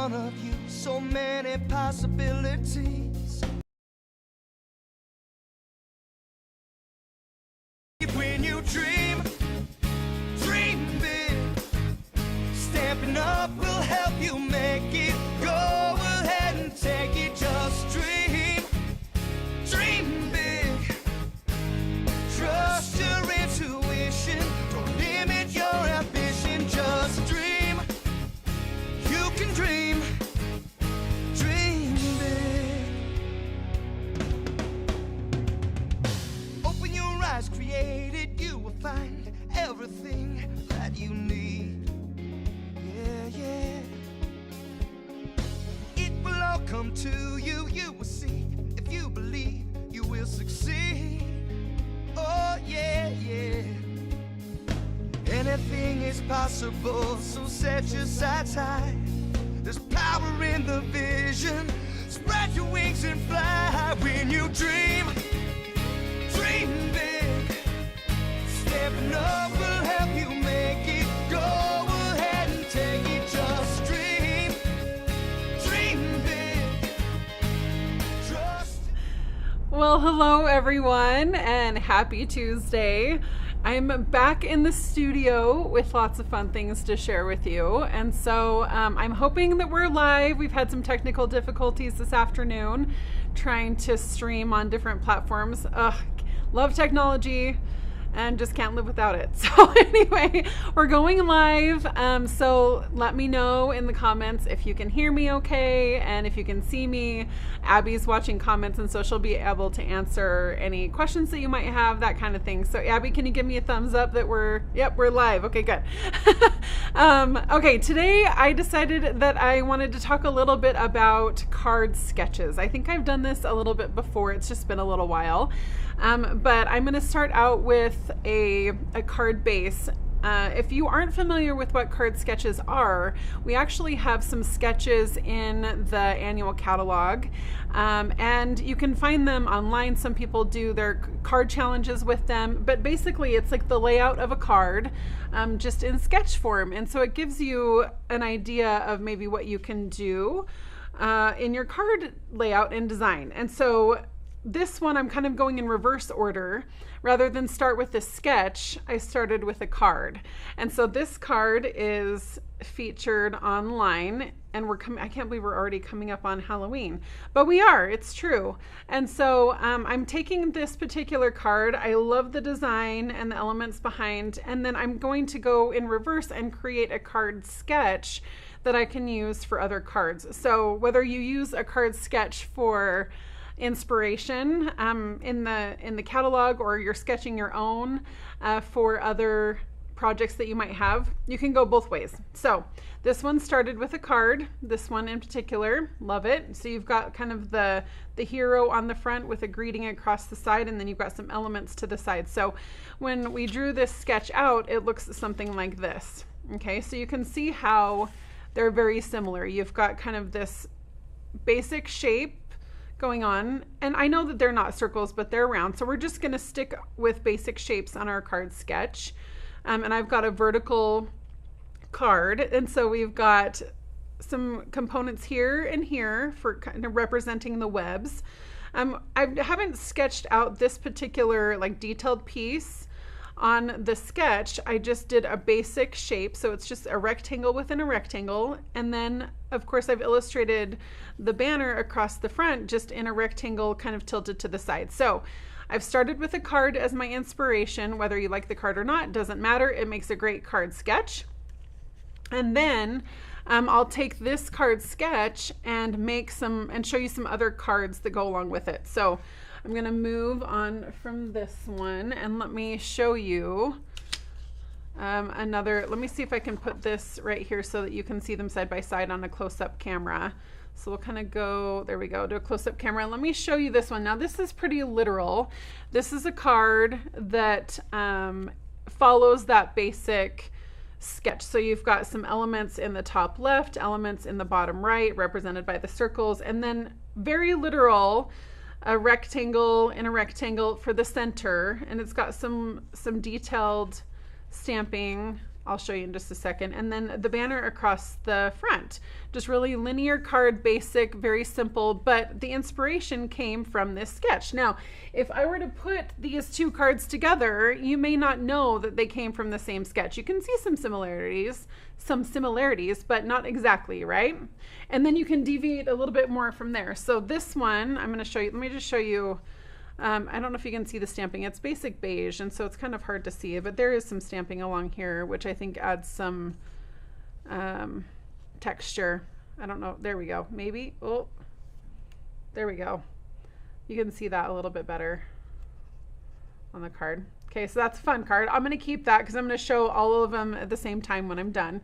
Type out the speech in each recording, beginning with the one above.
front of you, so many possibilities. When you dream, dream big. Stamping up will help you make it. Go ahead and take it. Just dream, dream big. Trust your intuition. Don't limit your ambition. Just dream. You can dream. Dream big. Open your eyes, created. You will find everything that you need. Yeah, yeah. It will all come to you. You will see. If you believe, you will succeed. Oh, yeah, yeah. Anything is possible, so set your sights high. There's power in the vision. Spread your wings and fly. When you dream, dream big. Stepping up will help you make it. Go ahead and take it. Just dream, dream big. Trust. Well, hello everyone, and happy Tuesday. I'm back in the studio with lots of fun things to share with you. And so I'm hoping that we're live. We've had some technical difficulties this afternoon trying to stream on different platforms. Ugh, love technology and just can't live without it. So anyway, we're going live. So let me know in the comments if you can hear me okay and if you can see me. Abby's watching comments, and so she'll be able to answer any questions that you might have, that kind of thing. So Abby, can you give me a thumbs up that we're live? Okay, good. Okay, today I decided that I wanted to talk a little bit about card sketches. I think I've done this a little bit before. It's just been a little while. But I'm going to start out with a card base. If you aren't familiar with what card sketches are, we actually have some sketches in the annual catalog, and you can find them online. Some people do their card challenges with them, but basically it's like the layout of a card, just in sketch form. And so it gives you an idea of maybe what you can do in your card layout and design. And so this one, I'm kind of going in reverse order. Rather than start with a sketch, I started with a card. And so this card is featured online, and I can't believe we're already coming up on Halloween, but we are, it's true. And so I'm taking this particular card. I love the design and the elements behind, and then I'm going to go in reverse and create a card sketch that I can use for other cards. So whether you use a card sketch for inspiration in the catalog, or you're sketching your own for other projects that you might have, you can go both ways. So this one started with a card, this one in particular, love it. So you've got kind of the hero on the front with a greeting across the side, and then you've got some elements to the side. So when we drew this sketch out, it looks something like this. Okay, so you can see how they're very similar. You've got kind of this basic shape going on, and I know that they're not circles, but they're round, so we're just going to stick with basic shapes on our card sketch. And I've got a vertical card, and so we've got some components here and here for kind of representing the webs. I haven't sketched out this particular like detailed piece on the sketch. I just did a basic shape, so it's just a rectangle within a rectangle, and then of course I've illustrated the banner across the front just in a rectangle kind of tilted to the side. So I've started with a card as my inspiration. Whether you like the card or not, doesn't matter. It makes a great card sketch. And then I'll take this card sketch and show you some other cards that go along with it. So I'm going to move on from this one, and let me show you let me see if I can put this right here so that you can see them side by side on a close-up camera. So we'll kind of go, there we go, to a close-up camera. Let me show you this one. Now this is pretty literal. This is a card that follows that basic sketch. So you've got some elements in the top left, elements in the bottom right, represented by the circles, and then very literal, a rectangle in a rectangle for the center, and it's got some detailed stamping I'll show you in just a second. And then the banner across the front. Just really linear card, basic, very simple, but the inspiration came from this sketch. Now, if I were to put these two cards together, you may not know that they came from the same sketch. You can see some similarities, but not exactly, right? And then you can deviate a little bit more from there. So this one, I'm going to show you, let me just show you. I don't know if you can see the stamping. It's basic beige, and so it's kind of hard to see, but there is some stamping along here, which I think adds some texture. I don't know. There we go. Maybe. Oh, there we go. You can see that a little bit better on the card. Okay, so that's a fun card. I'm going to keep that because I'm going to show all of them at the same time when I'm done.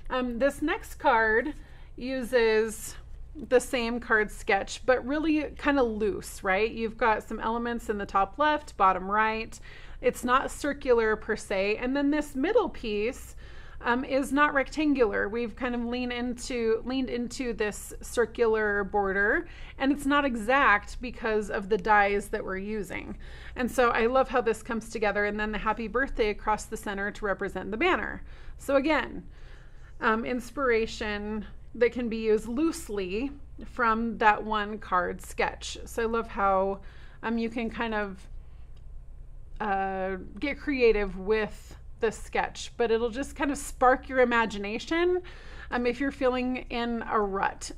This next card uses the same card sketch, but really kind of loose, right? You've got some elements in the top left, bottom right. It's not circular per se. And then this middle piece is not rectangular. We've kind of leaned into this circular border, and it's not exact because of the dies that we're using. And so I love how this comes together, and then the happy birthday across the center to represent the banner. So again, inspiration that can be used loosely from that one card sketch. So I love how you can kind of get creative with the sketch, but it'll just kind of spark your imagination if you're feeling in a rut.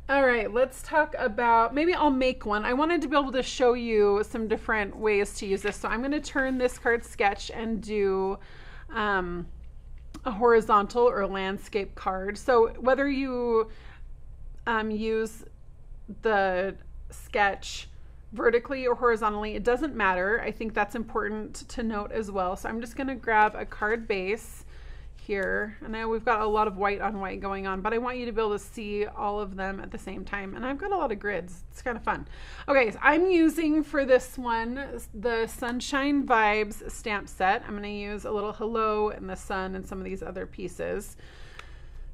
All right, let's talk about, maybe I'll make one. I wanted to be able to show you some different ways to use this. So I'm going to turn this card sketch and do a horizontal or landscape card. So whether you use the sketch vertically or horizontally, it doesn't matter. I think that's important to note as well. So I'm just going to grab a card base here. And now we've got a lot of white on white going on, but I want you to be able to see all of them at the same time. And I've got a lot of grids. It's kind of fun. Okay, so I'm using for this one the Sunshine Vibes stamp set. I'm going to use a little hello and the sun and some of these other pieces.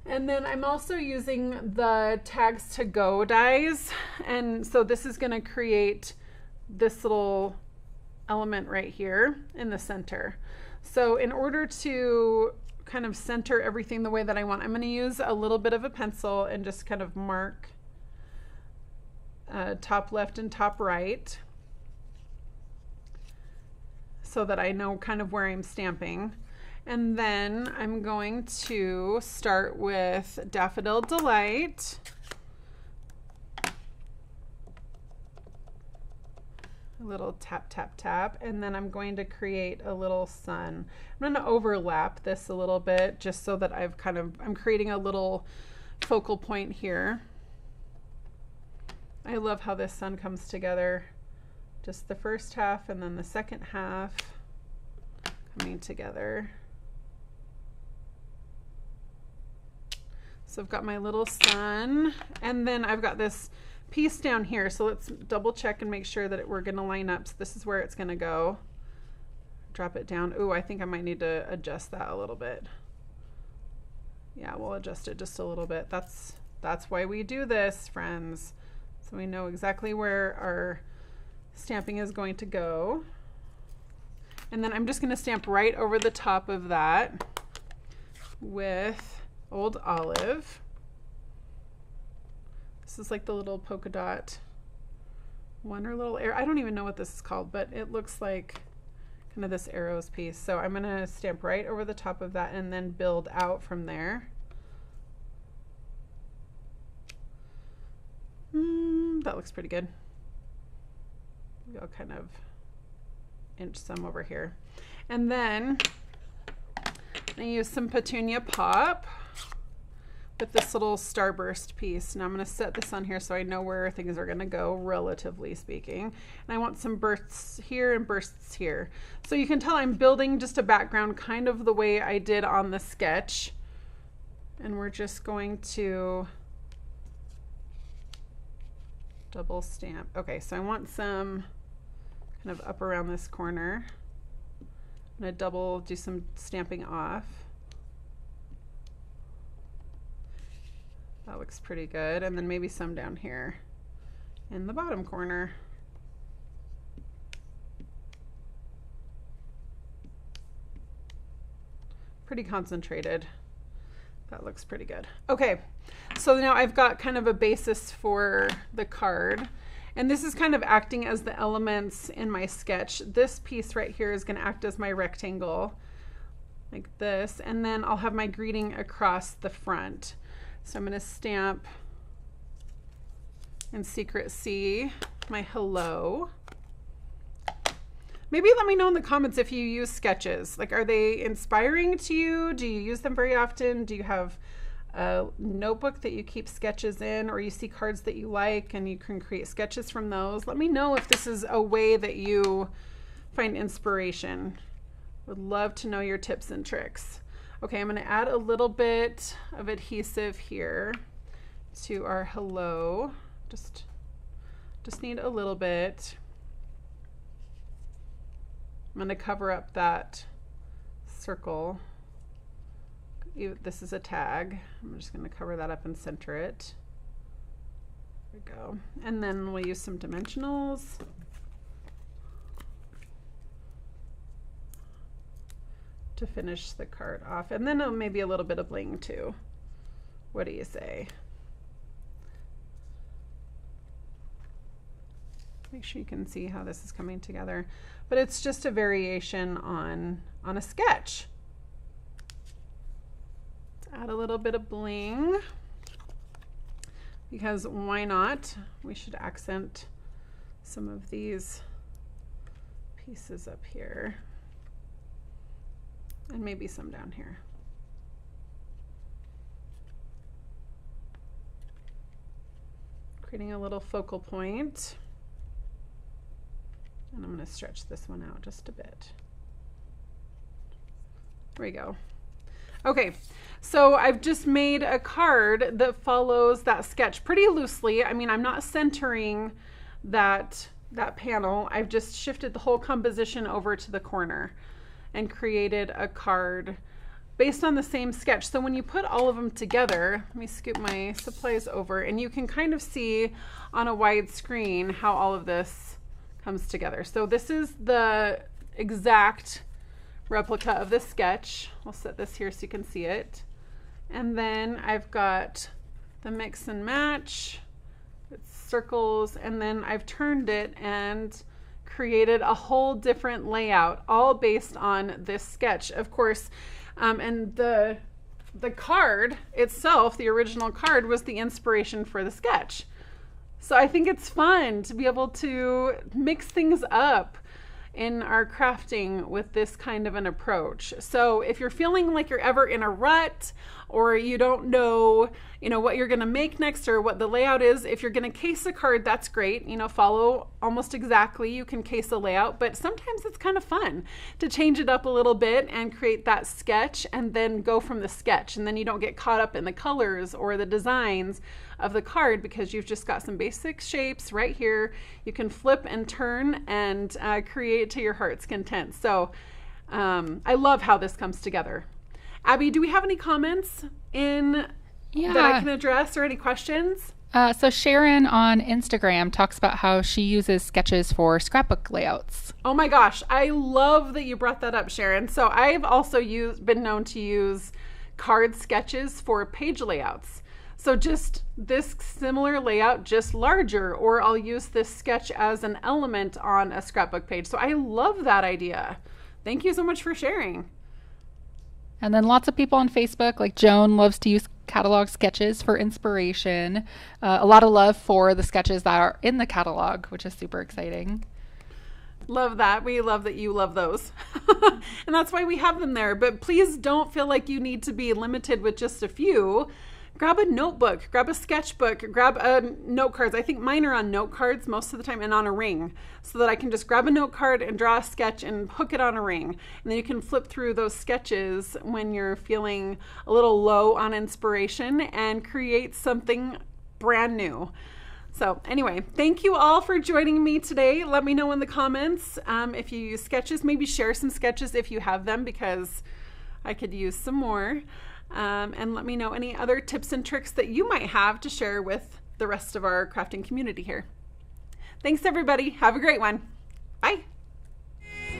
And then I'm also using the Tags to Go dies. And so this is going to create this little element right here in the center. So in order to kind of center everything the way that I want, I'm going to use a little bit of a pencil and just kind of mark top left and top right so that I know kind of where I'm stamping. And then I'm going to start with Daffodil Delight. A little tap, tap, tap. And then I'm going to create a little sun. I'm going to overlap this a little bit just so that I'm creating a little focal point here. I love how this sun comes together. Just the first half and then the second half coming together. So I've got my little sun, and then I've got this piece down here. So let's double check and make sure that we're going to line up. So this is where it's going to go. Drop it down. Ooh, I think I might need to adjust that a little bit. Yeah, we'll adjust it just a little bit. That's why we do this, friends. So we know exactly where our stamping is going to go. And then I'm just going to stamp right over the top of that with Old Olive. This is like the little polka dot one or little arrow. I don't even know what this is called, but it looks like kind of this arrows piece. So I'm going to stamp right over the top of that and then build out from there. That looks pretty good. Maybe I'll kind of inch some over here. And then I use some Petunia Pop with this little starburst piece. Now I'm going to set this on here so I know where things are going to go, relatively speaking. And I want some bursts here and bursts here. So you can tell I'm building just a background kind of the way I did on the sketch. And we're just going to double stamp. Okay, so I want some kind of up around this corner. I'm going to do some stamping off. That looks pretty good. And then maybe some down here in the bottom corner. pretty concentrated. That looks pretty good. Okay, so now I've got kind of a basis for the card. And this is kind of acting as the elements in my sketch. This piece right here is going to act as my rectangle, like this. And then I'll have my greeting across the front. So I'm going to stamp in Secret C my hello. Maybe let me know in the comments if you use sketches. Like, are they inspiring to you? Do you use them very often? Do you have a notebook that you keep sketches in, or you see cards that you like and you can create sketches from those? Let me know if this is a way that you find inspiration. Would love to know your tips and tricks. Okay, I'm going to add a little bit of adhesive here to our hello. Just need a little bit. I'm going to cover up that circle. This is a tag. I'm just going to cover that up and center it. There we go. And then we'll use some dimensionals. To finish the card off. And then maybe a little bit of bling too. What do you say? Make sure you can see how this is coming together. But it's just a variation on a sketch. Let's add a little bit of bling, because why not? We should accent some of these pieces up here, and maybe some down here. Creating a little focal point. And I'm going to stretch this one out just a bit. There we go. Okay, so I've just made a card that follows that sketch pretty loosely. I mean, I'm not centering that panel. I've just shifted the whole composition over to the corner and created a card based on the same sketch. So when you put all of them together, let me scoop my supplies over, and you can kind of see on a wide screen how all of this comes together. So this is the exact replica of the sketch. I'll set this here so you can see it. And then I've got the mix and match. It's circles, and then I've turned it and created a whole different layout, all based on this sketch, of course. And the card itself, the original card, was the inspiration for the sketch. So I think it's fun to be able to mix things up in our crafting with this kind of an approach. So if you're feeling like you're ever in a rut, or you don't know, what you're gonna make next or what the layout is, if you're gonna case a card, that's great. Follow almost exactly. You can case a layout, but sometimes it's kind of fun to change it up a little bit and create that sketch and then go from the sketch. And then you don't get caught up in the colors or the designs of the card because you've just got some basic shapes right here. You can flip and turn and create to your heart's content. So I love how this comes together. Abby, do we have any comments that I can address, or any questions? So Sharon on Instagram talks about how she uses sketches for scrapbook layouts. Oh my gosh, I love that you brought that up, Sharon. So I've also been known to use card sketches for page layouts. So just this similar layout, just larger, or I'll use this sketch as an element on a scrapbook page. So I love that idea. Thank you so much for sharing. And then lots of people on Facebook, like Joan, loves to use catalog sketches for inspiration. A lot of love for the sketches that are in the catalog, which is super exciting. Love that. We love that you love those. And that's why we have them there. But please don't feel like you need to be limited with just a few. Grab a notebook, grab a sketchbook, grab note cards. I think mine are on note cards most of the time, and on a ring, so that I can just grab a note card and draw a sketch and hook it on a ring. And then you can flip through those sketches when you're feeling a little low on inspiration and create something brand new. So anyway, thank you all for joining me today. Let me know in the comments if you use sketches. Maybe share some sketches if you have them, because I could use some more. And let me know any other tips and tricks that you might have to share with the rest of our crafting community here. Thanks, everybody. Have a great one. Bye.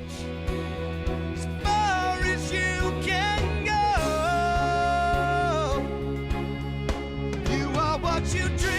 As far as you can go. you dream.